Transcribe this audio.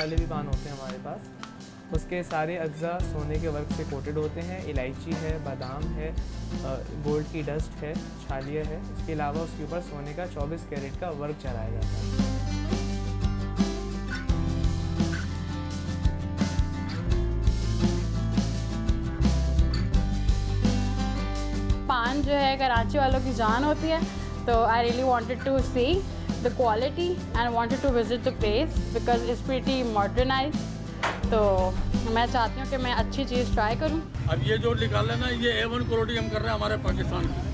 वाले भी पान होते हैं हमारे पास। उसके सारे अज्जा सोने के वर्क से कोटेड होते हैं। इलायची है, बादाम है, गोल्ड की डस्ट है, छालिया है। इसके अलावा उसके ऊपर सोने का 24 कैरेट का वर्क चढ़ाया जाता है। पान जो है कराची वालों की जान होती है, तो I really wanted to see the quality and wanted to visit the place because it's pretty modernise. तो मैं चाहती हूँ कि मैं अच्छी चीज़ ट्राई करूँ। अब ये जो निकाल लेना, ये A1 क्वालिटी हम कर रहे हैं हमारे पाकिस्तान की।